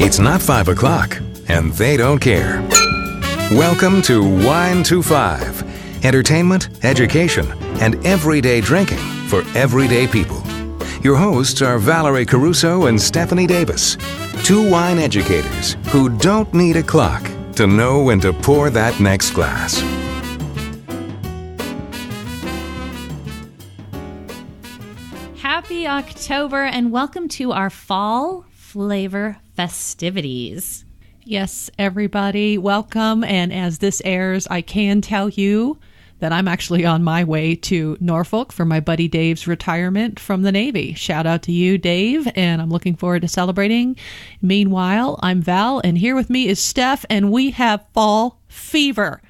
It's not 5 o'clock, and they don't care. Welcome to Wine to 5. Entertainment, education, and everyday drinking for everyday people. Your hosts are Valerie Caruso and Stephanie Davis, two wine educators who don't need a clock to know when to pour that next glass. Happy October and welcome to our fall flavor festivities. Yes, everybody, welcome. And as this airs, I can tell you that I'm actually on my way to Norfolk for my buddy Dave's retirement from the Navy. Shout out to you, Dave, and I'm looking forward to celebrating. Meanwhile, I'm Val, and here with me is Steph, and we have fall fever.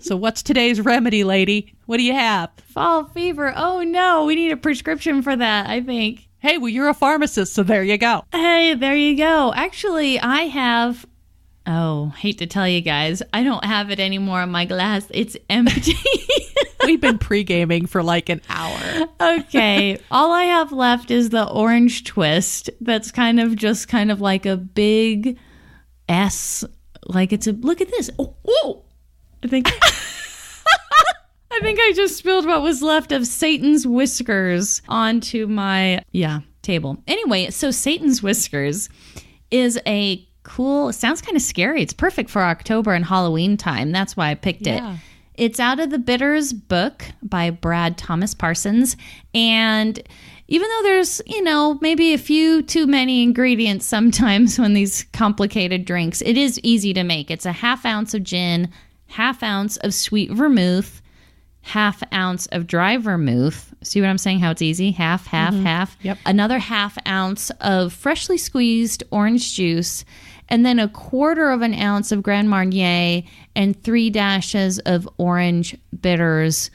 So what's today's remedy, lady? What do you have? Fall fever. Oh no, we need a prescription for that, I think. Hey, well, you're a pharmacist, so there you go. Hey, there you go. Actually, I have... Oh, hate to tell you guys, I don't have it anymore in my glass. It's empty. We've been pre-gaming for like an hour. Okay. All I have left is the orange twist. That's kind of like a big S. Like it's a, look at this. Oh, I think I just spilled what was left of Satan's whiskers onto my, table. Anyway, so Satan's whiskers is a cool, sounds kind of scary. It's perfect for October and Halloween time. That's why I picked it. It's out of the Bitters book by Brad Thomas Parsons. And even though there's, maybe a few too many ingredients sometimes when these complicated drinks, it is easy to make. It's a half ounce of gin, half ounce of sweet vermouth, half ounce of dry vermouth. See what I'm saying? How it's easy? Half. Yep. Another half ounce of freshly squeezed orange juice, and then a quarter of an ounce of Grand Marnier and 3 dashes of orange bitters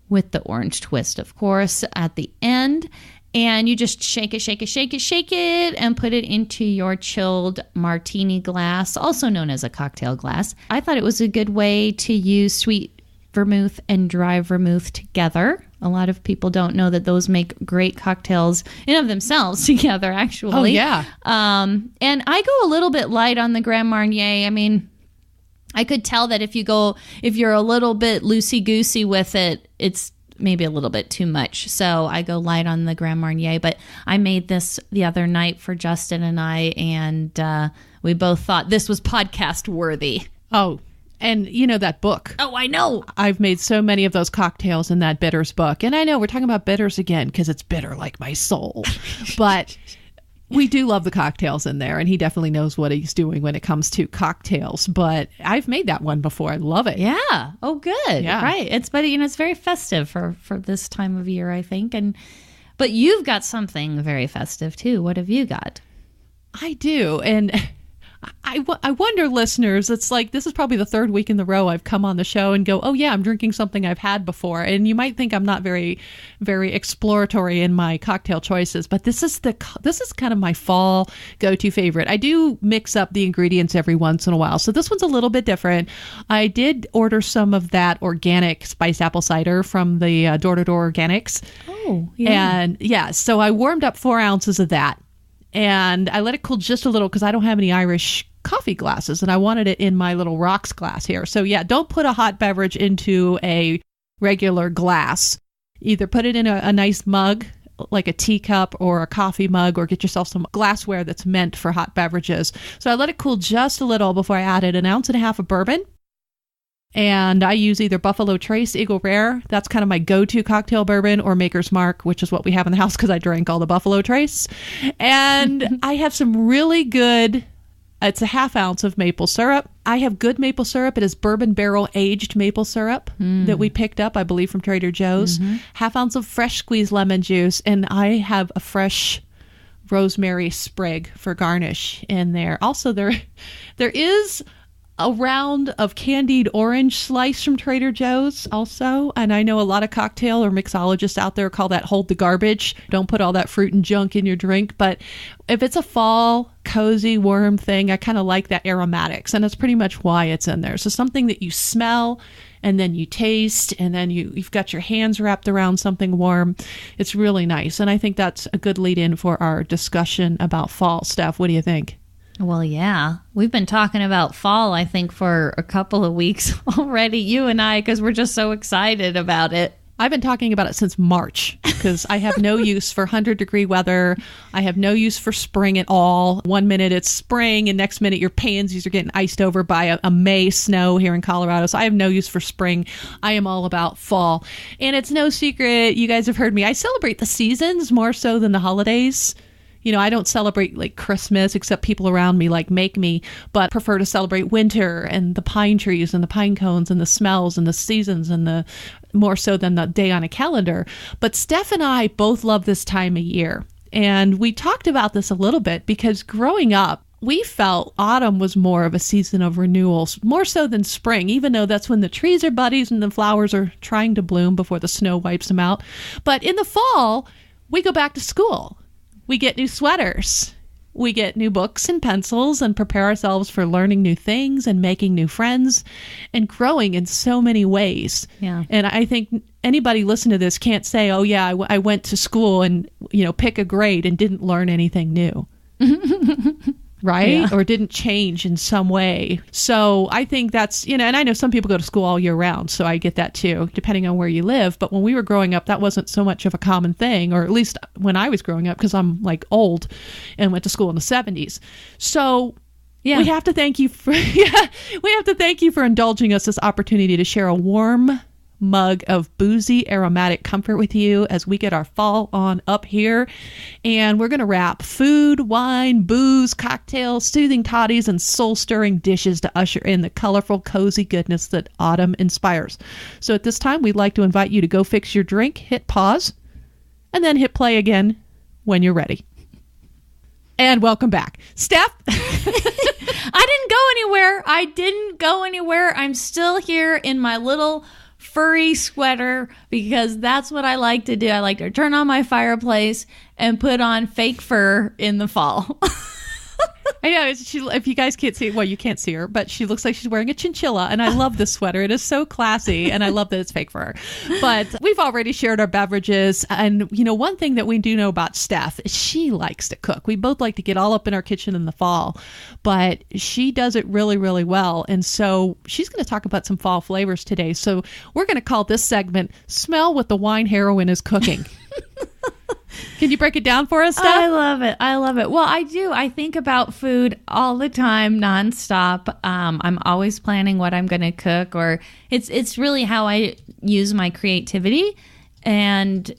with the orange twist, of course, at the end. And you just shake it, and put it into your chilled martini glass, also known as a cocktail glass. I thought it was a good way to use sweet vermouth and dry vermouth together. A lot of people don't know that those make great cocktails in of themselves together, actually. Oh, yeah. And I go a little bit light on the Grand Marnier. I mean, I could tell that if you're a little bit loosey-goosey with it, it's maybe a little bit too much. So I go light on the Grand Marnier. But I made this the other night for Justin and I, and we both thought this was podcast worthy. Oh, and you know that book. Oh, I know. I've made so many of those cocktails in that bitters book. And I know we're talking about bitters again because it's bitter like my soul. But we do love the cocktails in there. And he definitely knows what he's doing when it comes to cocktails. But I've made that one before. I love it. Yeah. Oh, good. Yeah. Right. It's very festive for this time of year, I think. But you've got something very festive too. What have you got? I do. And I wonder, listeners, it's like this is probably the third week in the row I've come on the show and go, oh, yeah, I'm drinking something I've had before. And you might think I'm not very, very exploratory in my cocktail choices, but this is kind of my fall go-to favorite. I do mix up the ingredients every once in a while. So this one's a little bit different. I did order some of that organic spiced apple cider from the Door-to-Door Organics. Oh, yeah. And yeah, so I warmed up 4 ounces of that. And I let it cool just a little because I don't have any Irish coffee glasses and I wanted it in my little rocks glass here. So yeah, don't put a hot beverage into a regular glass. Either put it in a nice mug, like a teacup or a coffee mug, or get yourself some glassware that's meant for hot beverages. So I let it cool just a little before I added 1.5 ounces of bourbon. And I use either Buffalo Trace, Eagle Rare. That's kind of my go-to cocktail bourbon, or Maker's Mark, which is what we have in the house because I drank all the Buffalo Trace. And I have some really good, it's a 1/2 ounce of maple syrup. I have good maple syrup. It is bourbon barrel aged maple syrup that we picked up, I believe, from Trader Joe's. 1/2 ounce of fresh squeezed lemon juice. And I have a fresh rosemary sprig for garnish in there. Also, there is a round of candied orange slice from Trader Joe's also. And I know a lot of cocktail or mixologists out there call that hold the garbage. Don't put all that fruit and junk in your drink. But if it's a fall, cozy, warm thing, I kind of like that aromatics. And that's pretty much why it's in there. So something that you smell and then you taste and then you've got your hands wrapped around something warm. It's really nice. And I think that's a good lead in for our discussion about fall. Steph, what do you think? Well, yeah. We've been talking about fall, I think, for a couple of weeks already, you and I, because we're just so excited about it. I've been talking about it since March because I have no use for 100-degree weather. I have no use for spring at all. One minute it's spring and next minute your pansies are getting iced over by a May snow here in Colorado. So I have no use for spring. I am all about fall. And it's no secret, you guys have heard me, I celebrate the seasons more so than the holidays. You know, I don't celebrate like Christmas, except people around me like make me, but prefer to celebrate winter and the pine trees and the pine cones and the smells and the seasons and the more so than the day on a calendar. But Steph and I both love this time of year. And we talked about this a little bit because growing up, we felt autumn was more of a season of renewals, more so than spring, even though that's when the trees are buddies and the flowers are trying to bloom before the snow wipes them out. But in the fall, we go back to school. We get new sweaters. We get new books and pencils and prepare ourselves for learning new things and making new friends and growing in so many ways. Yeah. And I think anybody listening to this can't say, oh, yeah, I went to school and, you know, pick a grade and didn't learn anything new. Right? Yeah. Or didn't change in some way. So I think that's, you know, and I know some people go to school all year round, so I get that too, depending on where you live. But when we were growing up, that wasn't so much of a common thing, or at least when I was growing up, because I'm like old and went to school in the 70s. So Yeah. we have to thank you for, we have to thank you for indulging us this opportunity to share a warm mug of boozy aromatic comfort with you as we get our fall on up here. And we're going to wrap food, wine, booze, cocktails, soothing toddies, and soul-stirring dishes to usher in the colorful, cozy goodness that autumn inspires. So at this time, we'd like to invite you to go fix your drink, hit pause, and then hit play again when you're ready. And welcome back. Steph? I didn't go anywhere. I'm still here in my little furry sweater because that's what I like to do. I like to turn on my fireplace and put on fake fur in the fall. I know, if you guys can't see, well, you can't see her, but she looks like she's wearing a chinchilla, and I love this sweater. It is so classy, and I love that it's fake fur. But we've already shared our beverages, and, you know, one thing that we do know about Steph is she likes to cook. We both like to get all up in our kitchen in the fall, but she does it really, really well, and so she's going to talk about some fall flavors today. So we're going to call this segment, Smell What the Wine Heroine is Cooking. Can you break it down for us, Steph? I love it. Well, I do. I think about food all the time, nonstop. I'm always planning what I'm going to cook, or it's really how I use my creativity. And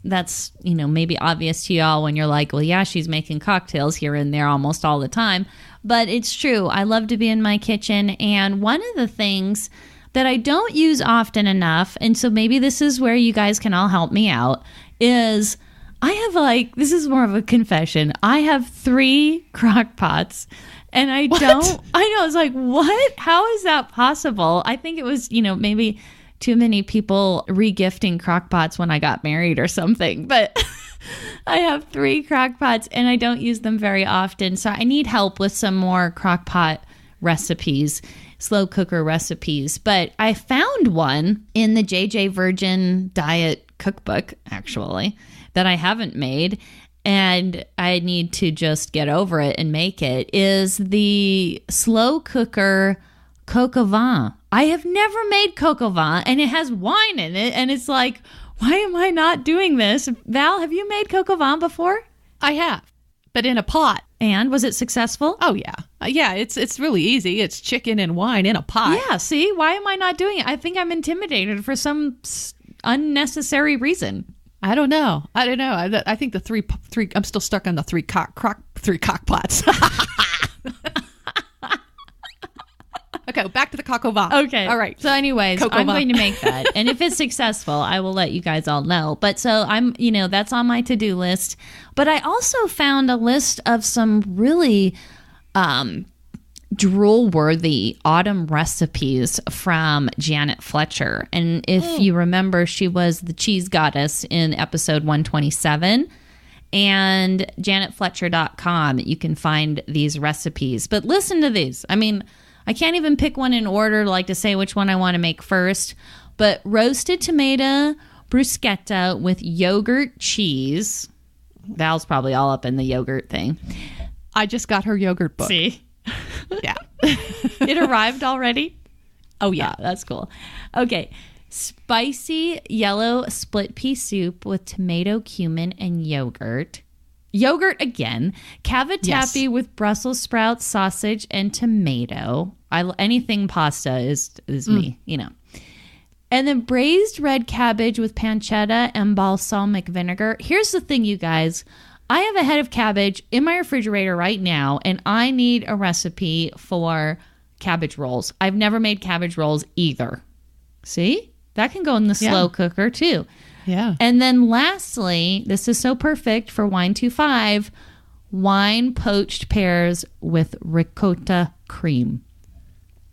that's, you know, maybe obvious to y'all when you're like, well, yeah, she's making cocktails here and there almost all the time. But it's true. I love to be in my kitchen. And one of the things that I don't use often enough, and so maybe this is where you guys can all help me out, is I have this is more of a confession. I have 3 crock pots and I know, it's like, what? How is that possible? I think it was, you know, maybe too many people regifting crock pots when I got married or something, but I have 3 crock pots and I don't use them very often. So I need help with some more crock pot recipes, slow cooker recipes. But I found one in the JJ Virgin Diet cookbook, actually, that I haven't made, and I need to just get over it and make it, is the slow cooker coq au vin. I have never made coq au vin, and it has wine in it, and it's like, why am I not doing this? Val, have you made coq au vin before? I have, but in a pot. And was it successful? Oh, yeah. Yeah, it's really easy. It's chicken and wine in a pot. Yeah, see? Why am I not doing it? I think I'm intimidated for some unnecessary reason. I don't know. I think the three. I'm still stuck on the three cock pots. Okay, back to the coq au vin. Okay. All right. So anyways, Coq au I'm vin. going to make that. And if it's successful, I will let you guys all know. But so I'm, you know, that's on my to-do list. But I also found a list of some really drool-worthy autumn recipes from Janet Fletcher. And if you remember, she was the cheese goddess in episode 127. And janetfletcher.com, you can find these recipes. But listen to these. I mean, I can't even pick one in order, like to say which one I want to make first. But roasted tomato bruschetta with yogurt cheese. Val's probably all up in the yogurt thing. I just got her yogurt book. See? Yeah. It arrived already? Oh, yeah. That's cool. Okay. Spicy yellow split pea soup with tomato, cumin, and yogurt. Yogurt again. Cavatappi with Brussels sprouts, sausage, and tomato. Anything pasta is me, you know. And then braised red cabbage with pancetta and balsamic vinegar. Here's the thing, you guys. I have a head of cabbage in my refrigerator right now, and I need a recipe for cabbage rolls. I've never made cabbage rolls either. See? That can go in the slow cooker too. Yeah. And then lastly, this is so perfect for Wine 25, wine poached pears with ricotta cream.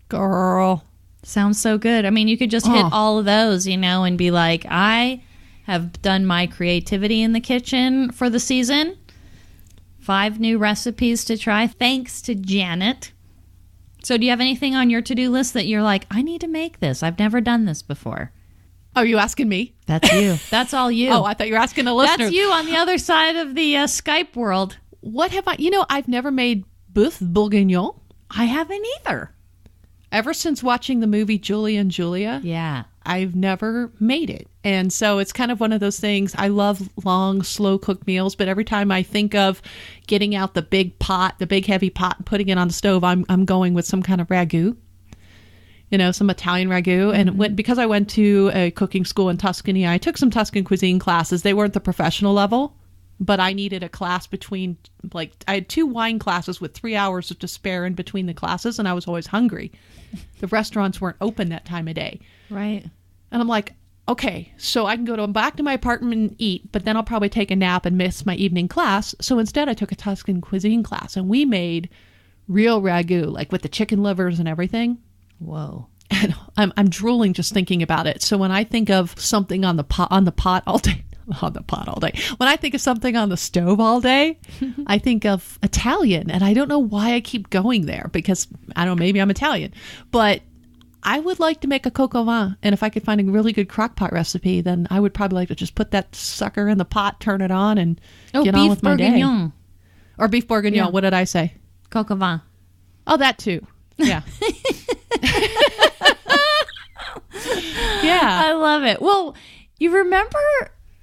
Girl. Sounds so good. I mean, you could just hit all of those, you know, and be like, I have done my creativity in the kitchen for the season. 5 new recipes to try, thanks to Janet. So do you have anything on your to-do list that you're like, I need to make this? I've never done this before. Oh, you asking me? That's you. That's all you. Oh, I thought you were asking a listener. That's you on the other side of the Skype world. What have I... You know, I've never made boeuf bourguignon. I haven't either. Ever since watching the movie Julie and Julia, Yeah. I've never made it. And so it's kind of one of those things. I love long, slow cooked meals, but every time I think of getting out the big pot, the big heavy pot, and putting it on the stove, I'm going with some kind of ragu. You know, some Italian ragu. And because I went to a cooking school in Tuscany, I took some Tuscan cuisine classes. They weren't the professional level, but I needed a class between, like, I had 2 wine classes with 3 hours to spare in between the classes, and I was always hungry. The restaurants weren't open that time of day. Right. And I'm like, okay, so I can go back to my apartment and eat, but then I'll probably take a nap and miss my evening class. So instead I took a Tuscan cuisine class, and we made real ragu, like with the chicken livers and everything. Whoa. And I'm drooling just thinking about it. So when I think of something on the pot all day, when I think of something on the stove all day, I think of Italian. And I don't know why I keep going there, because I don't know, maybe I'm Italian, but I would like to make a coq au vin. And if I could find a really good crock pot recipe, then I would probably like to just put that sucker in the pot, turn it on, and get on with my day. Or beef bourguignon. Yeah. What did I say? Coq au vin. Oh, that too. Yeah. Yeah. I love it. Well, you remember,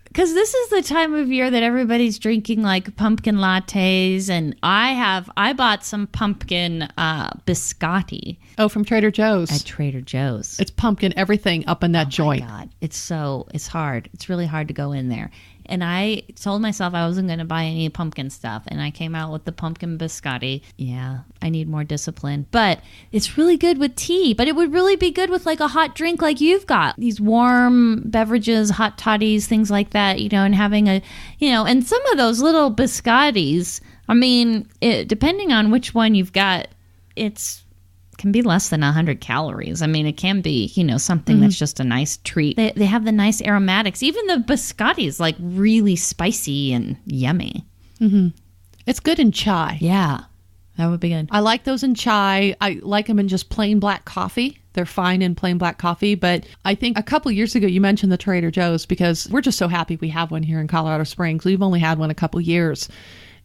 because this is the time of year that everybody's drinking like pumpkin lattes, and I bought some pumpkin biscotti. Oh, from Trader Joe's. At Trader Joe's. It's pumpkin everything up in that joint. Oh my God. It's hard. It's really hard to go in there. And I told myself I wasn't going to buy any pumpkin stuff. And I came out with the pumpkin biscotti. Yeah, I need more discipline. But it's really good with tea. But it would really be good with like a hot drink like you've got. These warm beverages, hot toddies, things like that, you know, and having a, you know, and some of those little biscottis, I mean, depending on which one you've got, can be less than 100 calories. I mean, it can be, you know, something that's just a nice treat. They have the nice aromatics. Even the biscotti is like really spicy and yummy. Mm-hmm. It's good in chai. Yeah, that would be good. I like those in chai. I like them in just plain black coffee. They're fine in plain black coffee. But I think a couple years ago, you mentioned the Trader Joe's, because we're just so happy we have one here in Colorado Springs. We've only had one a couple years.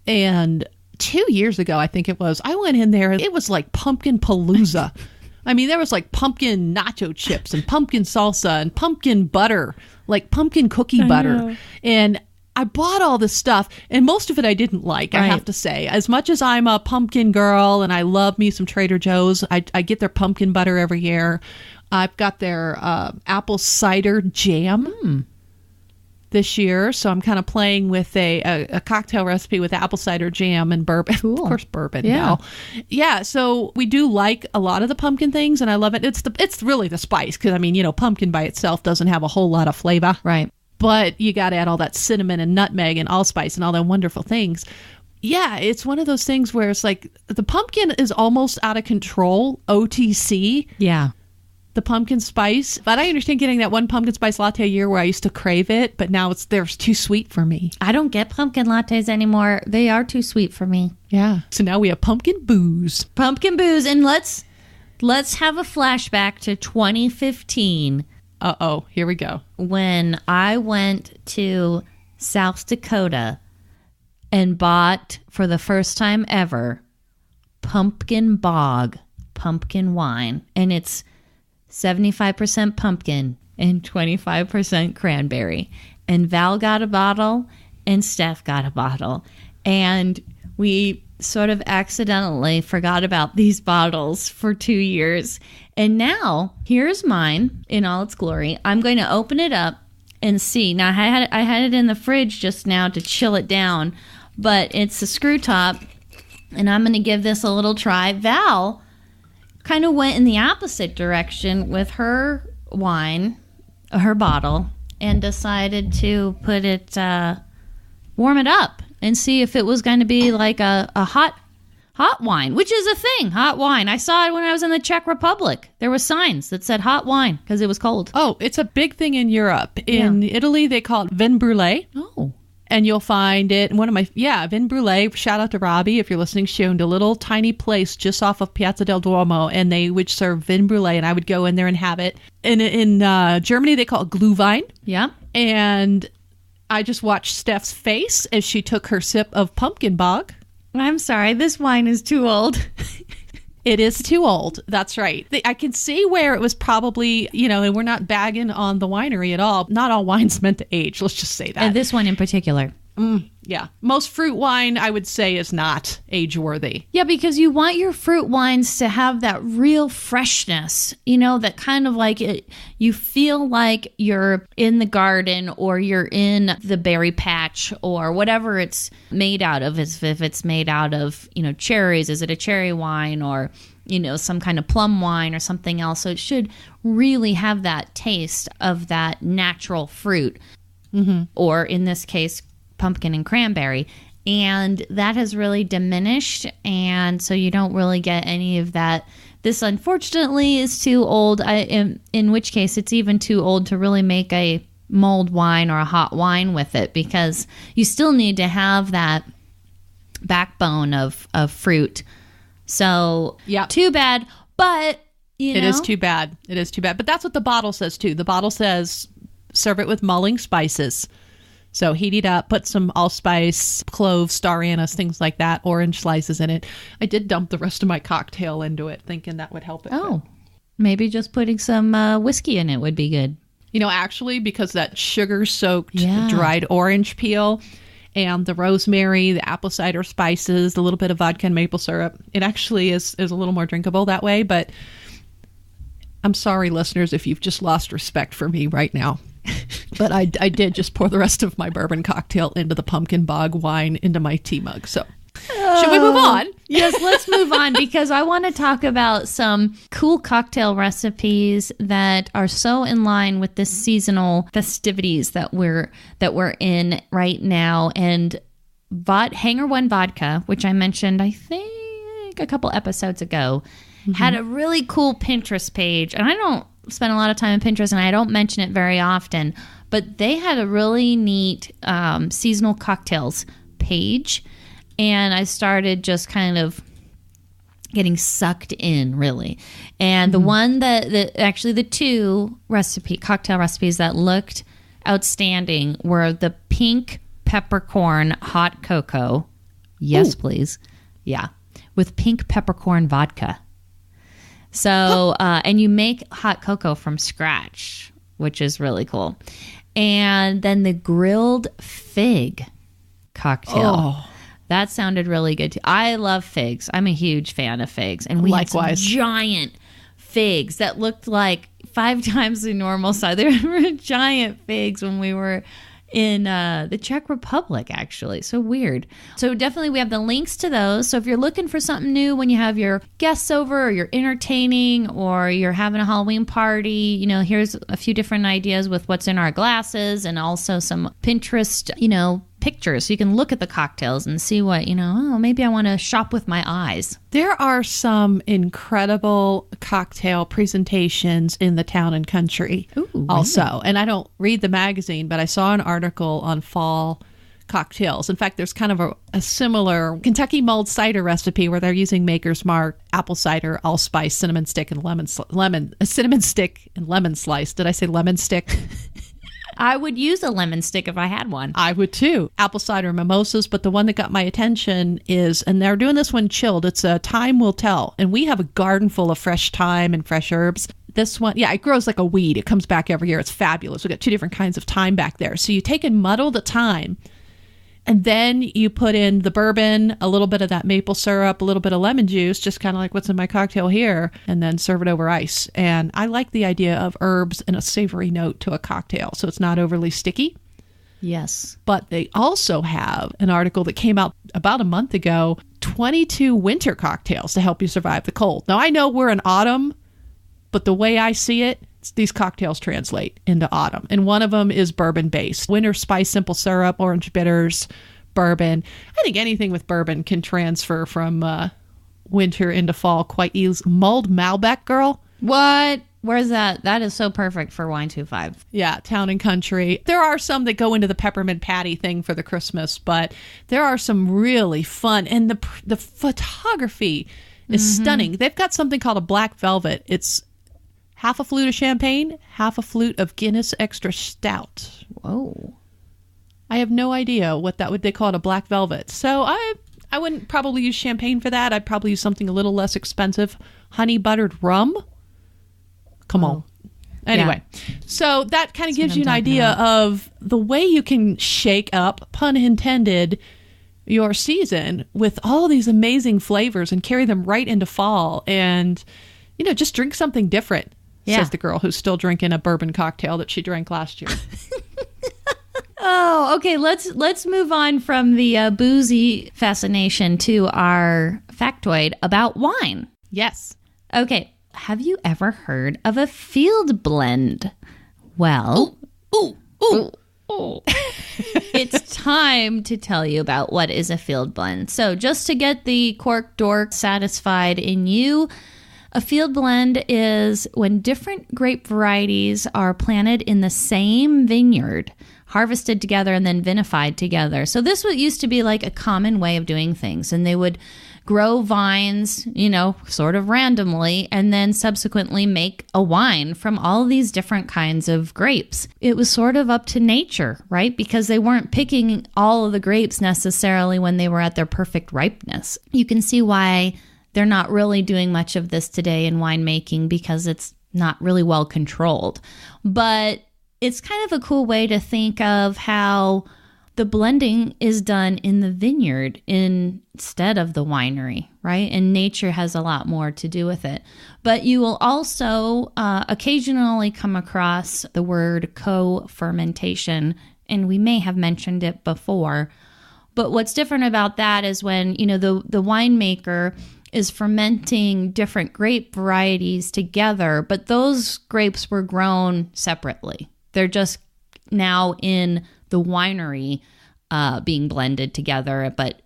And 2 years ago, I think it was, I went in there and it was like pumpkin palooza. I mean, there was like pumpkin nacho chips and pumpkin salsa and pumpkin butter, like pumpkin cookie butter. And I bought all this stuff, and most of it I didn't like, I have to say. As much as I'm a pumpkin girl and I love me some Trader Joe's, I get their pumpkin butter every year. I've got their apple cider jam this year, so I'm kind of playing with a cocktail recipe with apple cider jam and bourbon. Cool. Of course, bourbon. Yeah. Yeah, so we do like a lot of the pumpkin things, and I love it. It's really the spice, because, I mean, you know, pumpkin by itself doesn't have a whole lot of flavor. Right. But you got to add all that cinnamon and nutmeg and allspice and all them wonderful things. Yeah, it's one of those things where it's like the pumpkin is almost out of control, OTC. Yeah. The pumpkin spice. But I understand getting that one pumpkin spice latte a year where I used to crave it, but now they're too sweet for me. I don't get pumpkin lattes anymore. They are too sweet for me. Yeah. So now we have pumpkin booze. Pumpkin booze. And let's have a flashback to 2015. Uh-oh. Here we go. When I went to South Dakota, and bought for the first time ever pumpkin wine. And it's 75% pumpkin and 25% cranberry. And Val got a bottle and Steph got a bottle. And we sort of accidentally forgot about these bottles for 2 years. And now here's mine in all its glory. I'm going to open it up and see. Now I had it in the fridge just now to chill it down, but it's a screw top, and I'm going to give this a little try. Val kind of went in the opposite direction with her wine, her bottle, and decided to put it, warm it up and see if it was going to be like a hot wine, which is a thing, hot wine. I saw it when I was in the Czech Republic. There were signs that said hot wine because it was cold. Oh, it's a big thing in Europe. In Italy, they call it vin brûlé. Oh. And you'll find it in one of my, vin brûlée. Shout out to Robbie, if you're listening. She owned a little tiny place just off of Piazza del Duomo, and they would serve vin brûlée, and I would go in there and have it. And in Germany, they call it Glühwein. Yeah. And I just watched Steph's face as she took her sip of pumpkin bog. I'm sorry, this wine is too old. It is too old. That's right. I can see where it was probably, and we're not bagging on the winery at all. Not all wine's meant to age. Let's just say that. And this one in particular. Yeah. Most fruit wine, I would say, is not age-worthy. Yeah, because you want your fruit wines to have that real freshness, that kind of like you feel like you're in the garden or you're in the berry patch or whatever it's made out of. If it's made out of, cherries, is it a cherry wine or, some kind of plum wine or something else? So it should really have that taste of that natural fruit. Mm-hmm. Or in this case, pumpkin and cranberry, and that has really diminished, and so you don't really get any of that. This unfortunately is too old, in which case it's even too old to really make a mulled wine or a hot wine with it, because you still need to have that backbone of fruit. So yeah, too bad, but it is too bad. It is too bad, but that's what the bottle says too. The bottle says serve it with mulling spices. So heat it up, put some allspice, cloves, star anise, things like that, orange slices in it. I did dump the rest of my cocktail into it, thinking that would help it. Oh, maybe just putting some whiskey in it would be good. Actually, because that sugar-soaked dried orange peel and the rosemary, the apple cider spices, a little bit of vodka and maple syrup, it actually is a little more drinkable that way. But I'm sorry, listeners, if you've just lost respect for me right now. But I did just pour the rest of my bourbon cocktail into the pumpkin bog wine into my tea mug. So should we move on? Yes, let's move on, because I want to talk about some cool cocktail recipes that are so in line with the seasonal festivities that we're in right now. And Hangar One Vodka, which I mentioned, I think a couple episodes ago, had a really cool Pinterest page. And I don't spend a lot of time on Pinterest, and I don't mention it very often, but they had a really neat seasonal cocktails page, and I started just kind of getting sucked in, really. And the one that actually the two cocktail recipes that looked outstanding were the pink peppercorn hot cocoa. Yes, please. Yeah. With pink peppercorn vodka. So, and you make hot cocoa from scratch, which is really cool. And then the grilled fig cocktail. Oh. That sounded really good too. I love figs. I'm a huge fan of figs. And we had some giant figs that looked like 5 times the normal size. They were giant figs when we were in the Czech Republic, actually. So weird. So definitely we have the links to those. So if you're looking for something new when you have your guests over, or you're entertaining, or you're having a Halloween party, here's a few different ideas with what's in our glasses, and also some Pinterest, pictures. So you can look at the cocktails and see what, maybe I want to shop with my eyes. There are some incredible cocktail presentations in the Town and Country. Ooh, also. Really? And I don't read the magazine, but I saw an article on fall cocktails. In fact, there's kind of a similar Kentucky mulled cider recipe where they're using Maker's Mark, apple cider, allspice, cinnamon stick, and lemon slice. Did I say lemon stick? I would use a lemon stick if I had one. I would too. Apple cider mimosas, but the one that got my attention is, and they're doing this one chilled, it's a Time Will Tell. And we have a garden full of fresh thyme and fresh herbs. This one, yeah, it grows like a weed. It comes back every year. It's fabulous. We got 2 different kinds of thyme back there. So you take and muddle the thyme, and then you put in the bourbon, a little bit of that maple syrup, a little bit of lemon juice, just kind of like what's in my cocktail here, and then serve it over ice. And I like the idea of herbs and a savory note to a cocktail, so it's not overly sticky. Yes. But they also have an article that came out about a month ago, 22 winter cocktails to help you survive the cold. Now, I know we're in autumn, but the way I see it, these cocktails translate into autumn. And one of them is bourbon-based. Winter spice simple syrup, orange bitters, bourbon. I think anything with bourbon can transfer from winter into fall quite easily. Mulled Malbec, girl. What? Where's that? That is so perfect for Wine 25. Yeah, Town and Country. There are some that go into the peppermint patty thing for the Christmas, but there are some really fun. And the photography is stunning. They've got something called a black velvet. It's half a flute of champagne, half a flute of Guinness Extra Stout. Whoa. I have no idea what they call it, a black velvet. So I wouldn't probably use champagne for that. I'd probably use something a little less expensive. Honey buttered rum. Come on. Anyway, so that kind of gives you an idea of the way you can shake up, pun intended, your season with all these amazing flavors and carry them right into fall. And, just drink something different. Says the girl who's still drinking a bourbon cocktail that she drank last year. Oh, okay. Let's move on from the boozy fascination to our factoid about wine. Yes. Okay. Have you ever heard of a field blend? Well, it's time to tell you about what is a field blend. So just to get the cork dork satisfied in you, a field blend is when different grape varieties are planted in the same vineyard, harvested together, and then vinified together. So this used to be like a common way of doing things. And they would grow vines, sort of randomly, and then subsequently make a wine from all these different kinds of grapes. It was sort of up to nature, right? Because they weren't picking all of the grapes necessarily when they were at their perfect ripeness. You can see why they're not really doing much of this today in winemaking because it's not really well controlled. But it's kind of a cool way to think of how the blending is done in the vineyard instead of the winery, right? And nature has a lot more to do with it. But you will also occasionally come across the word co-fermentation, and we may have mentioned it before. But what's different about that is when, the winemaker is fermenting different grape varieties together, but those grapes were grown separately. They're just now in the winery being blended together, but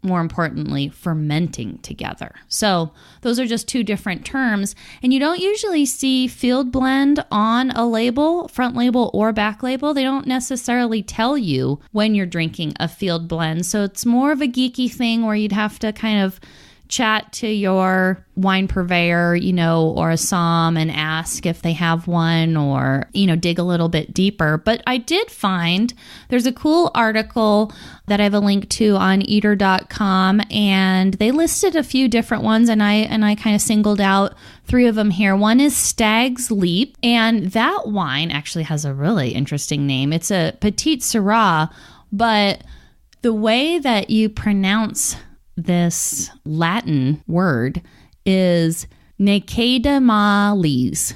more importantly, fermenting together. So those are just 2 different terms. And you don't usually see field blend on a label, front label or back label. They don't necessarily tell you when you're drinking a field blend. So it's more of a geeky thing where you'd have to kind of chat to your wine purveyor, or a somm and ask if they have one or, dig a little bit deeper. But I did find there's a cool article that I have a link to on eater.com, and they listed a few different ones, and I kind of singled out 3 of them here. One is Stag's Leap, and that wine actually has a really interesting name. It's a Petite Syrah, but the way that you pronounce this Latin word is Nicedamales.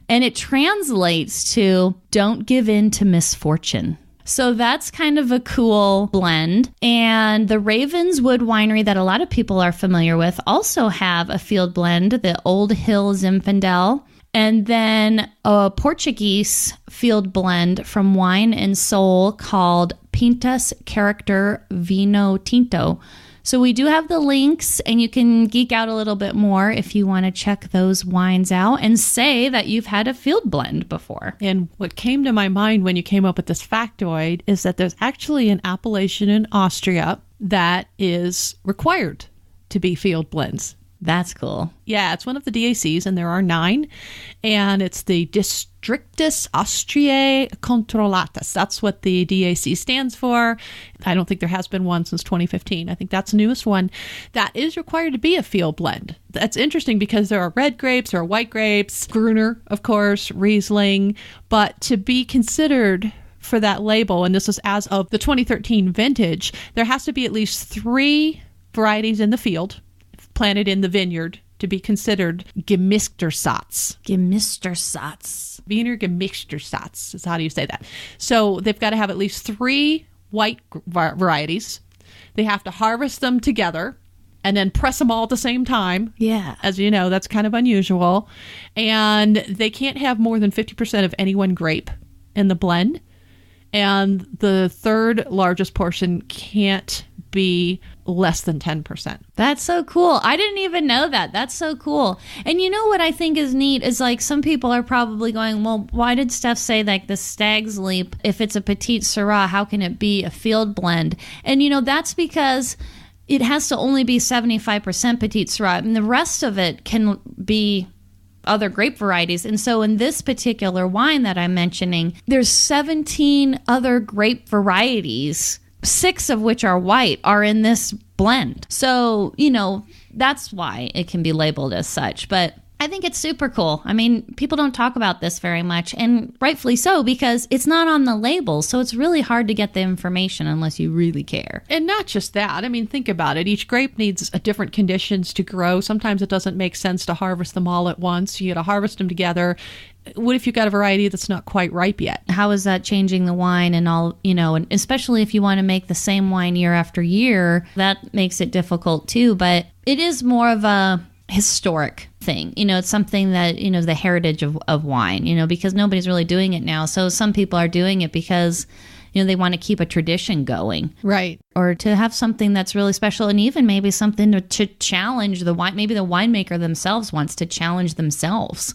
And it translates to don't give in to misfortune. So that's kind of a cool blend. And the Ravenswood Winery that a lot of people are familiar with also have a field blend, the Old Hill Zinfandel. And then a Portuguese field blend from Wine and Soul called Pintas Character Vino Tinto. So we do have the links, and you can geek out a little bit more if you want to check those wines out and say that you've had a field blend before. And what came to my mind when you came up with this factoid is that there's actually an appellation in Austria that is required to be field blends. That's cool. Yeah, it's one of the DACs, and there are 9. And it's the Districtus Austriae Controllatus. That's what the DAC stands for. I don't think there has been one since 2015. I think that's the newest one. That is required to be a field blend. That's interesting because there are red grapes, there are white grapes, Gruner, of course, Riesling. But to be considered for that label, and this is as of the 2013 vintage, there has to be at least 3 varieties in the field planted in the vineyard to be considered Gemischtersatz. Gemischtersatz. Wiener Gemischtersatz is how do you say that? So they've got to have at least 3 white varieties. They have to harvest them together and then press them all at the same time. Yeah. As you know, that's kind of unusual. And they can't have more than 50% of any one grape in the blend. And the third largest portion can't be less than 10%. That's so cool. I didn't even know that. That's so cool. And you know what I think is neat is like some people are probably going, well, why did Steph say like the Stag's Leap, if it's a Petite Syrah, how can it be a field blend? And you know, that's because it has to only be 75% Petite Syrah, and the rest of it can be other grape varieties. And so in this particular wine that I'm mentioning, there's 17 other grape varieties, 6 of which are white, are in this blend. So, you know, that's why it can be labeled as such. But I think it's super cool. I mean, people don't talk about this very much, and rightfully so, because it's not on the label. So it's really hard to get the information unless you really care. And not just that. I mean, think about it. Each grape needs different conditions to grow. Sometimes it doesn't make sense to harvest them all at once. You got to harvest them together. What if you've got a variety that's not quite ripe yet? How is that changing the wine and all, you know, and especially if you want to make the same wine year after year, that makes it difficult too. But it is more of a historic thing. You know, it's something that, you know, the heritage of wine, you know, because nobody's really doing it now. So some people are doing it because, you know, they want to keep a tradition going. Right. Or to have something that's really special, and even maybe something to challenge the wine. Maybe the winemaker themselves wants to challenge themselves.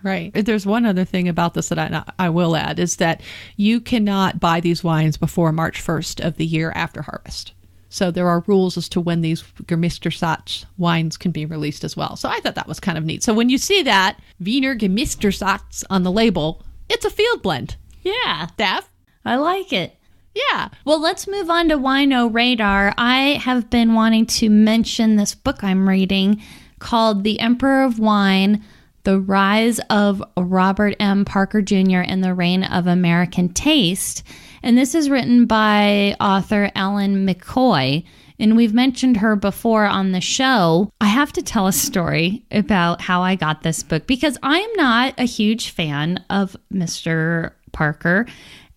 Right. There's one other thing about this that I will add is that you cannot buy these wines before March 1st of the year after harvest. So there are rules as to when these Gemischtersatz wines can be released as well. So I thought that was kind of neat. So when you see that Wiener Gemischtersatz on the label, it's a field blend. Yeah. Steph? I like it. Yeah. Well, let's move on to Wino Radar. I have been wanting to mention this book I'm reading called The Emperor of Wine, The Rise of Robert M. Parker Jr. and the Reign of American Taste. And this is written by author Ellen McCoy. And we've mentioned her before on the show. I have to tell a story about how I got this book because I am not a huge fan of Mr. Parker.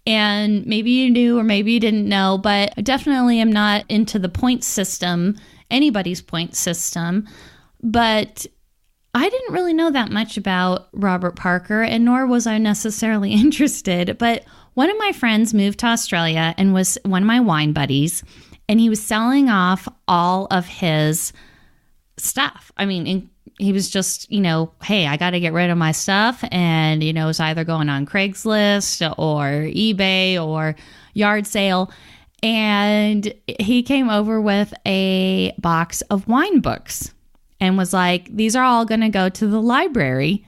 And maybe you knew or maybe you didn't know, but I definitely am not into the point system, anybody's point system. But I didn't really know that much about Robert Parker, and nor was I necessarily interested. But one of my friends moved to Australia and was one of my wine buddies, and he was selling off all of his stuff. I mean, he was just, you know, hey, I got to get rid of my stuff. And, you know, it was either going on Craigslist or eBay or yard sale. And he came over with a box of wine books and was like, these are all going to go to the library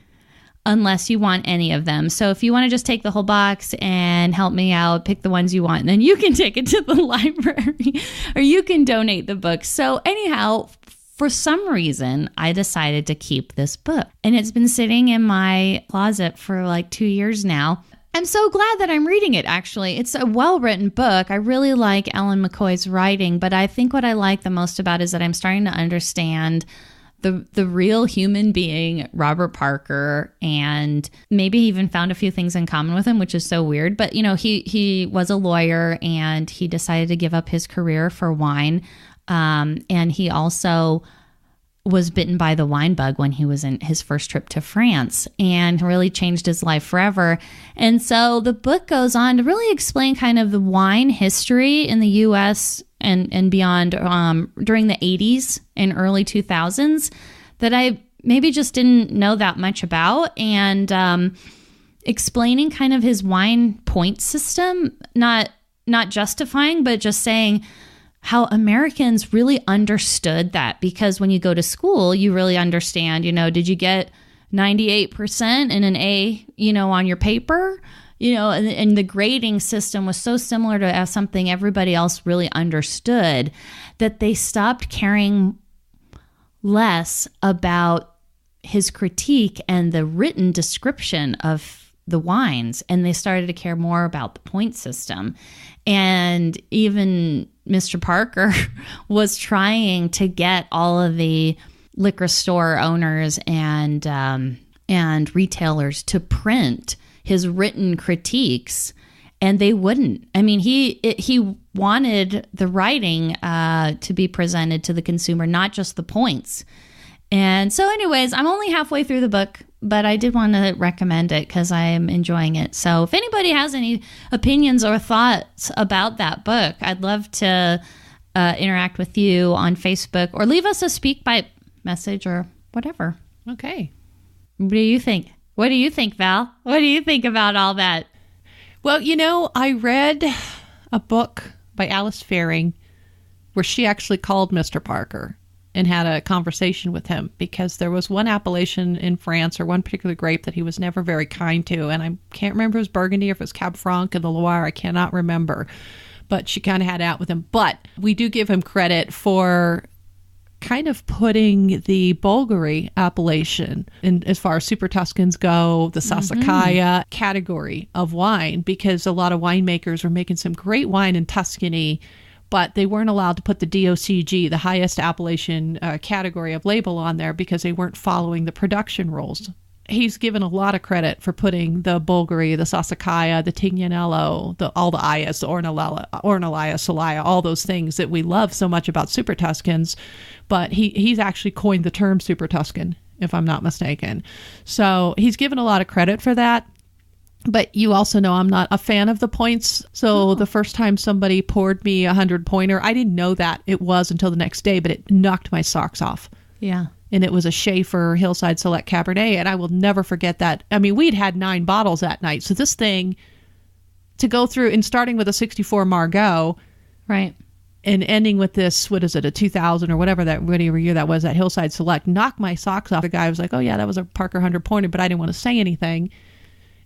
unless you want any of them. So if you want to just take the whole box and help me out, pick the ones you want, and then you can take it to the library or you can donate the book. So anyhow, for some reason, I decided to keep this book, and it's been sitting in my closet for like 2 years now. I'm so glad that I'm reading it, actually. It's a well-written book. I really like Ellen McCoy's writing, but I think what I like the most about it is that I'm starting to understand the real human being, Robert Parker, and maybe even found a few things in common with him, which is so weird. But, you know, he was a lawyer, and he decided to give up his career for wine. And he also was bitten by the wine bug when he was in his first trip to France, and really changed his life forever. And so the book goes on to really explain kind of the wine history in the U.S. and beyond during the 80s and early 2000s that I maybe just didn't know that much about, and explaining kind of his wine point system, not justifying, but just saying how Americans really understood that, because when you go to school, you really understand, did you get 98% and an A, on your paper? And the grading system was so similar to as something everybody else really understood that they stopped caring less about his critique and the written description of the wines, and they started to care more about the point system. And even Mr. Parker was trying to get all of the liquor store owners and retailers to print his written critiques, and they wouldn't. I mean, he wanted the writing to be presented to the consumer, not just the points. And so anyways, I'm only halfway through the book, but I did want to recommend it because I'm enjoying it. So if anybody has any opinions or thoughts about that book, I'd love to interact with you on Facebook or leave us a SpeakPipe message or whatever. Okay. What do you think? What do you think, Val? What do you think about all that? Well, I read a book by Alice Faring where she actually called Mr. Parker and had a conversation with him, because there was one appellation in France, or one particular grape, that he was never very kind to. And I can't remember if it was Burgundy or if it was Cab Franc in the Loire. I cannot remember. But she kind of had out with him. But we do give him credit for kind of putting the Bulgari appellation in, as far as Super Tuscans go, the Sassicaia category of wine, because a lot of winemakers were making some great wine in Tuscany, but they weren't allowed to put the DOCG, the highest appellation category of label, on there because they weren't following the production rules. He's given a lot of credit for putting the Bulgari, the Sassicaia, the Tignanello, all the Ias, the Ornellaia, Solaya, all those things that we love so much about Super Tuscans. But he's actually coined the term Super Tuscan, if I'm not mistaken. So he's given a lot of credit for that. But you also know I'm not a fan of the points. So the first time somebody poured me 100-pointer, I didn't know that it was until the next day, but it knocked my socks off. Yeah. And it was a Schaefer Hillside Select Cabernet, and I will never forget that. I mean, we'd had 9 bottles that night. So this thing, to go through, and starting with a 64 Margaux, right, and ending with this, what is it, a 2000 or whatever year that was, that Hillside Select, knocked my socks off. The guy was like, oh yeah, that was a Parker 100-pointer, but I didn't want to say anything.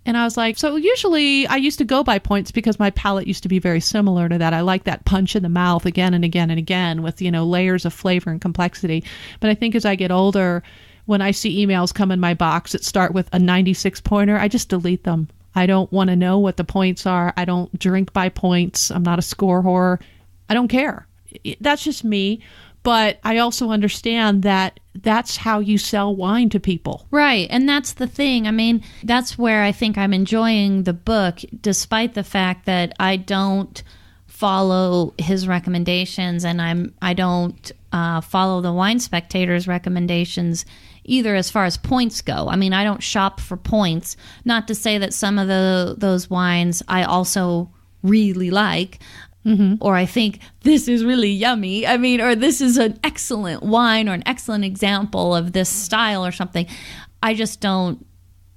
And I was like, so usually I used to go by points because my palate used to be very similar to that. I like that punch in the mouth again and again and again with, layers of flavor and complexity. But I think as I get older, when I see emails come in my box that start with a 96-pointer, I just delete them. I don't want to know what the points are. I don't drink by points. I'm not a score whore. I don't care. That's just me. But I also understand that that's how you sell wine to people. Right. And that's the thing. I mean, that's where I think I'm enjoying the book, despite the fact that I don't follow his recommendations, and I don't follow the Wine Spectator's recommendations either as far as points go. I mean, I don't shop for points. Not to say that some of those wines I also really like. Mm-hmm. Or I think this is really yummy. I mean, or this is an excellent wine or an excellent example of this style or something. I just don't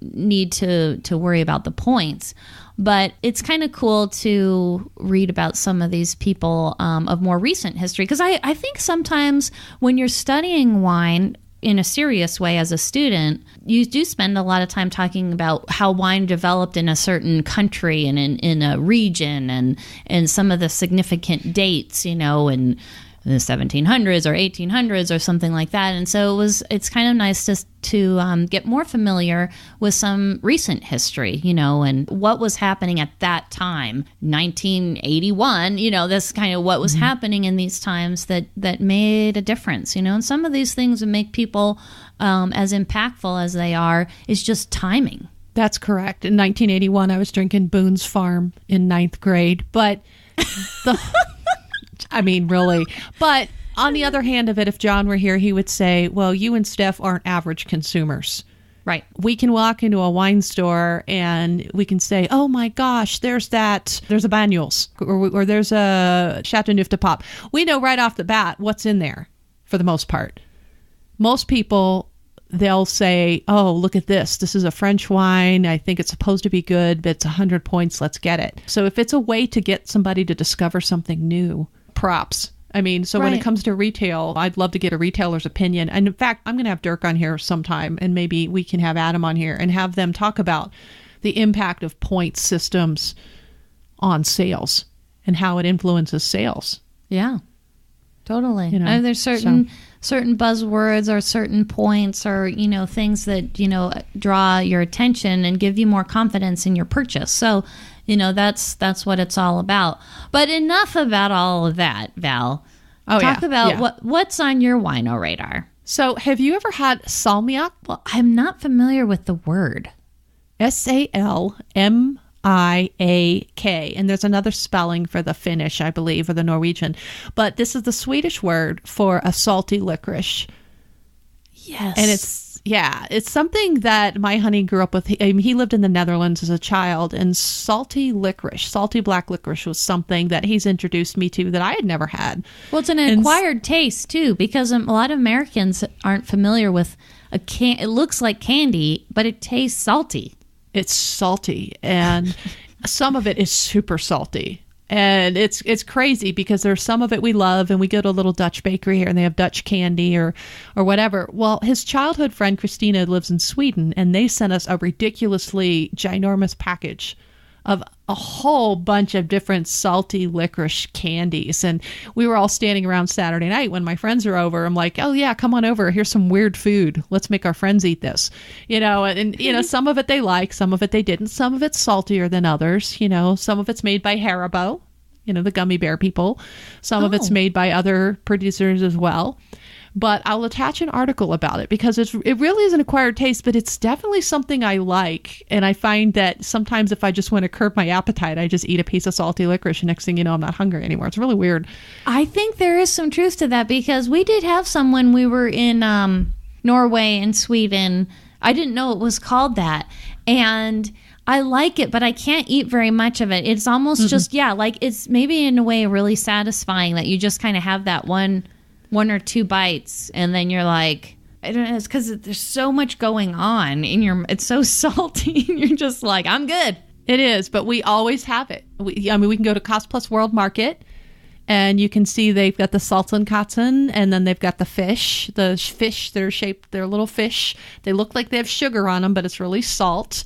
need to worry about the points. But it's kind of cool to read about some of these people of more recent history. Because I think sometimes when you're studying wine in a serious way as a student, you do spend a lot of time talking about how wine developed in a certain country and in a region, and some of the significant dates, in the 1700s or 1800s or something like that. And so it's kind of nice to get more familiar with some recent history, and what was happening at that time, 1981, that's kind of what was happening in these times that made a difference, and some of these things that make people as impactful as they are is just timing. That's correct. In 1981, I was drinking Boone's Farm in 9th grade, but I mean, really. But on the other hand of it, if John were here, he would say, well, you and Steph aren't average consumers. Right. We can walk into a wine store and we can say, oh my gosh, there's a Banyuls or there's a Chateauneuf de Pape. We know right off the bat what's in there for the most part. Most people, they'll say, oh, look at this. This is a French wine. I think it's supposed to be good, but it's 100 points. Let's get it. So if it's a way to get somebody to discover something new, props. I mean, so when it Right. comes to retail, I'd love to get a retailer's opinion. And in fact, I'm going to have Dirk on here sometime, and maybe we can have Adam on here and have them talk about the impact of point systems on sales and how it influences sales. Yeah, totally. You know, And there's certain buzzwords or certain points or, things that, draw your attention and give you more confidence in your purchase. So, that's what it's all about. But enough about all of that, Val. Talk about what's on your wino radar. So have you ever had salmiak? Well, I'm not familiar with the word. Salmiak. And there's another spelling for the Finnish, I believe, or the Norwegian. But this is the Swedish word for a salty licorice. Yes. And it's something that my honey grew up with. He lived in the Netherlands as a child, and salty black licorice was something that he's introduced me to that I had never had. Well, it's an acquired taste, too, because a lot of Americans aren't familiar with it looks like candy, but it tastes salty. It's salty, and some of it is super salty. And it's crazy because there's some of it we love, and we go to a little Dutch bakery here and they have Dutch candy or whatever. Well, his childhood friend Christina lives in Sweden, and they sent us a ridiculously ginormous package of a whole bunch of different salty licorice candies. And we were all standing around Saturday night when my friends are over. I'm like, oh yeah, come on over. Here's some weird food. Let's make our friends eat this. And some of it they like, some of it they didn't. Some of it's saltier than others. Some of it's made by Haribo, the gummy bear people. Some of it's made by other producers as well. But I'll attach an article about it because it really is an acquired taste, but it's definitely something I like. And I find that sometimes if I just want to curb my appetite, I just eat a piece of salty licorice, and next thing you know, I'm not hungry anymore. It's really weird. I think there is some truth to that because we did have some when we were in Norway and Sweden. I didn't know it was called that. And I like it, but I can't eat very much of it. It's almost just, like it's maybe in a way really satisfying that you just kind of have that one or two bites, and then you're like, I don't know, it's because there's so much going on it's so salty, and you're just like, I'm good. It is, but we always have it. We can go to Cost Plus World Market, and you can see they've got the Salzenkatzen, and then they've got the fish that are shaped, they're little fish. They look like they have sugar on them, but it's really salt.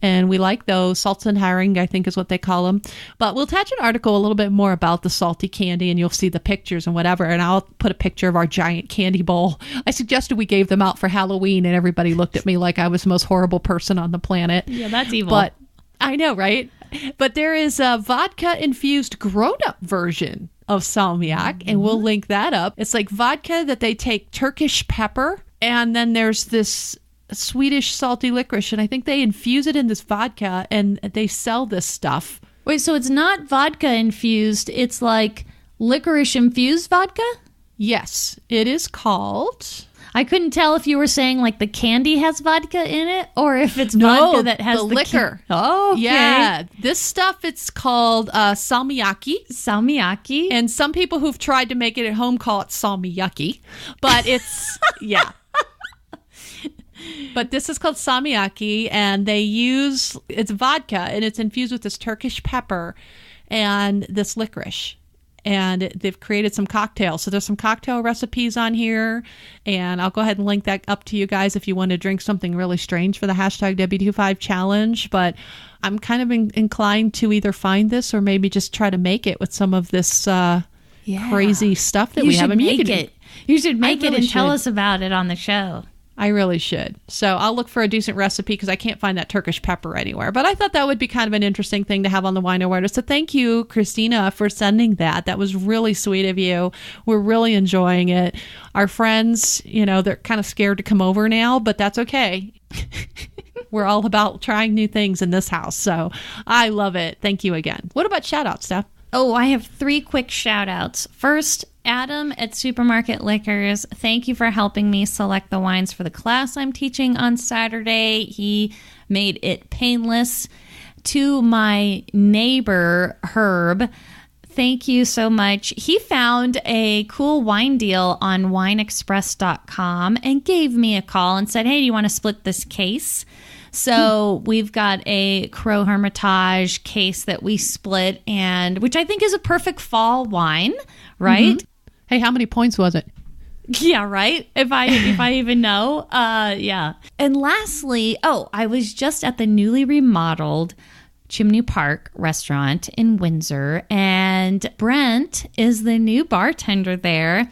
And we like those. Salzenhering, I think is what they call them. But we'll attach an article a little bit more about the salty candy, and you'll see the pictures and whatever. And I'll put a picture of our giant candy bowl. I suggested we gave them out for Halloween, and everybody looked at me like I was the most horrible person on the planet. Yeah, that's evil. But I know, right? But there is a vodka-infused grown-up version of salmiak, and we'll link that up. It's like vodka that they take Turkish pepper, and then there's this Swedish salty licorice, and I think they infuse it in this vodka, and they sell this stuff. Wait, so it's not vodka infused, it's like licorice infused vodka? Yes, it is called... I couldn't tell if you were saying like the candy has vodka in it or if it's vodka that has the liquor. Oh, okay. Yeah. This stuff, it's called salmiakki. Salmiakki. And some people who've tried to make it at home call it salmiakki. But it's, yeah. But this is called salmiakki, and it's vodka, and it's infused with this Turkish pepper and this licorice. And they've created some cocktails. So there's some cocktail recipes on here, and I'll go ahead and link that up to you guys if you want to drink something really strange for the hashtag W25 challenge. But I'm kind of inclined to either find this or maybe just try to make it with some of this crazy stuff that we have. You should make it and tell us about it on the show. I really should. So I'll look for a decent recipe because I can't find that Turkish pepper anywhere. But I thought that would be kind of an interesting thing to have on the Wine Award. So thank you, Christina, for sending that. That was really sweet of you. We're really enjoying it. Our friends, they're kind of scared to come over now, but that's okay. We're all about trying new things in this house. So I love it. Thank you again. What about shout outs, Steph? Oh, I have 3 quick shout outs. First, Adam at Supermarket Liquors, thank you for helping me select the wines for the class I'm teaching on Saturday. He made it painless. To my neighbor, Herb, thank you so much. He found a cool wine deal on wineexpress.com and gave me a call and said, hey, do you want to split this case? So we've got a Crow Hermitage case that we split, and which I think is a perfect fall wine, right? Hey, how many points was it? Yeah, right? If I even know. Yeah. And lastly, I was just at the newly remodeled Chimney Park restaurant in Windsor, and Brent is the new bartender there.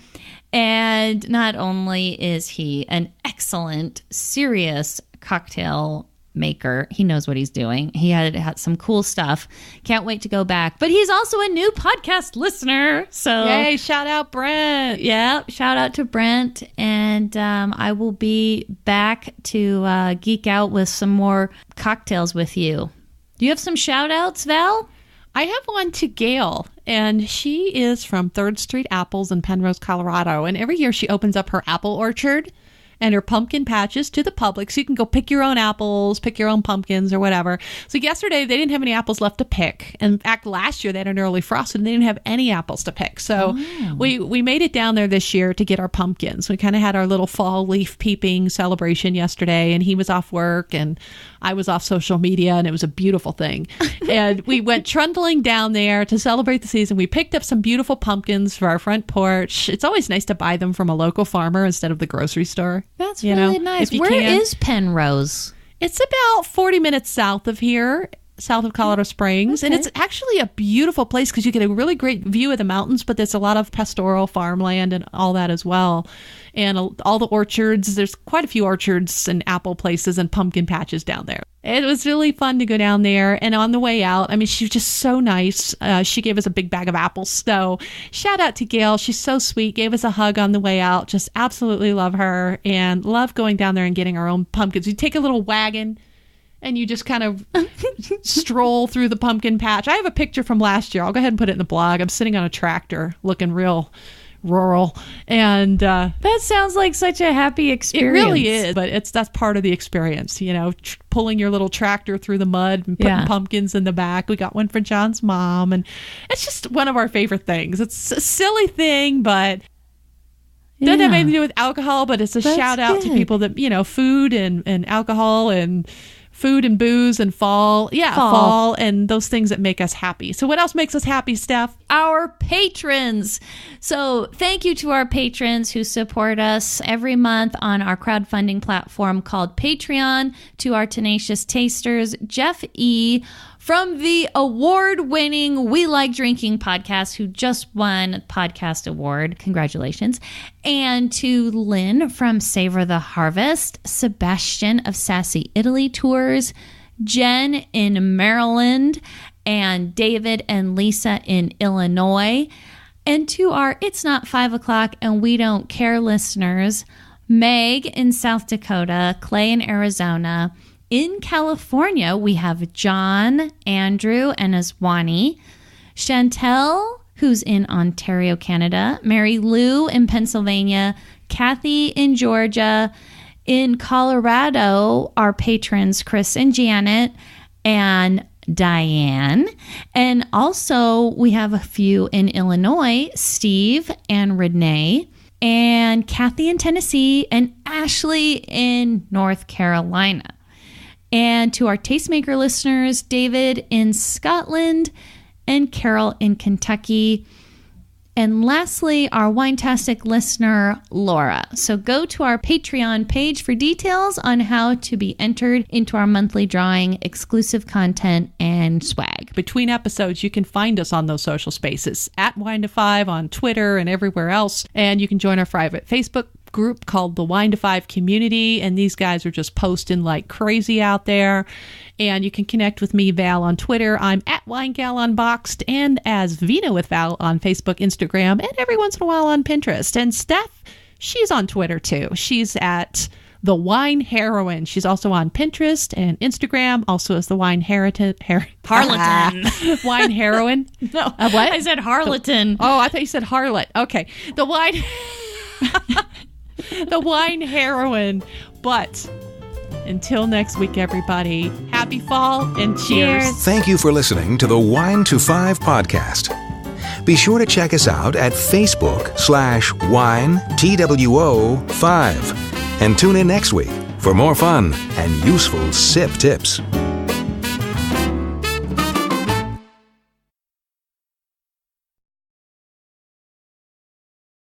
And not only is he an excellent, serious cocktail maker, he knows what he's doing. He had some cool stuff. Can't wait to go back. But he's also a new podcast listener. So yay, shout out Brent. Yeah, shout out to Brent. And I will be back to geek out with some more cocktails with you. Do you have some shout outs, Val? I have one to Gail, and she is from 3rd Street Apples in Penrose, Colorado. And every year she opens up her apple orchard and her pumpkin patches to the public, so you can go pick your own apples, pick your own pumpkins or whatever. So yesterday they didn't have any apples left to pick. In fact, last year they had an early frost and they didn't have any apples to pick. So we made it down there this year to get our pumpkins. We kind of had our little fall leaf peeping celebration yesterday, and he was off work and I was off social media, and it was a beautiful thing. And we went trundling down there to celebrate the season. We picked up some beautiful pumpkins for our front porch. It's always nice to buy them from a local farmer instead of the grocery store. That's really nice. Where is Penrose? It's about 40 minutes south of here, south of Colorado Springs. Okay. And it's actually a beautiful place because you get a really great view of the mountains, but there's a lot of pastoral farmland and all that as well. And all the orchards, there's quite a few orchards and apple places and pumpkin patches down there. It was really fun to go down there. And on the way out, I mean, she was just so nice. She gave us a big bag of apples. So shout out to Gail. She's so sweet. Gave us a hug on the way out. Just absolutely love her and love going down there and getting our own pumpkins. You take a little wagon and you just kind of stroll through the pumpkin patch. I have a picture from last year. I'll go ahead and put it in the blog. I'm sitting on a tractor looking real rural, and that sounds like such a happy experience. It really is, but that's part of the experience, you know, pulling your little tractor through the mud and putting pumpkins in the back. We got one for John's mom, and it's just one of our favorite things. It's a silly thing, but doesn't have anything to do with alcohol, but it's a shout out to people that, you know, food and alcohol and food and booze and fall and those things that make us happy. So what else makes us happy, Steph? Our patrons. So thank you to our patrons who support us every month on our crowdfunding platform called Patreon, to our tenacious tasters, Jeff E. from the award-winning We Like Drinking podcast, who just won podcast award. Congratulations. And to Lynn from Savor the Harvest, Sebastian of Sassy Italy Tours, Jen in Maryland, and David and Lisa in Illinois. And to our It's Not 5 o'clock and We Don't Care listeners, Meg in South Dakota, Clay in Arizona. In California, we have John, Andrew, and Aswani, Chantel, who's in Ontario, Canada, Mary Lou in Pennsylvania, Kathy in Georgia. In Colorado, our patrons, Chris and Janet, and Diane. And also, we have a few in Illinois, Steve and Renee, and Kathy in Tennessee, and Ashley in North Carolina. And to our Tastemaker listeners, David in Scotland and Carol in Kentucky. And lastly, our Winetastic listener, Laura. So go to our Patreon page for details on how to be entered into our monthly drawing, exclusive content, and swag. Between episodes, you can find us on those social spaces at Wine to Five on Twitter and everywhere else. And you can join our private Facebook group called the Wine to Five Community, and these guys are just posting like crazy out there. And you can connect with me, Val, on Twitter. I'm at WineGalUnboxed and as Vina with Val on Facebook, Instagram, and every once in a while on Pinterest. And Steph, she's on Twitter too. She's at The Wine Heroine. She's also on Pinterest and Instagram, also as The Wine Harleton. Wine Heroine. No, what? I said harleton. I thought you said harlot. Okay. The Wine... The Wine Heroine. But until next week, everybody, happy fall and cheers. Thank you for listening to the Wine to Five podcast. Be sure to check us out at Facebook/WineTWO5 and tune in next week for more fun and useful sip tips.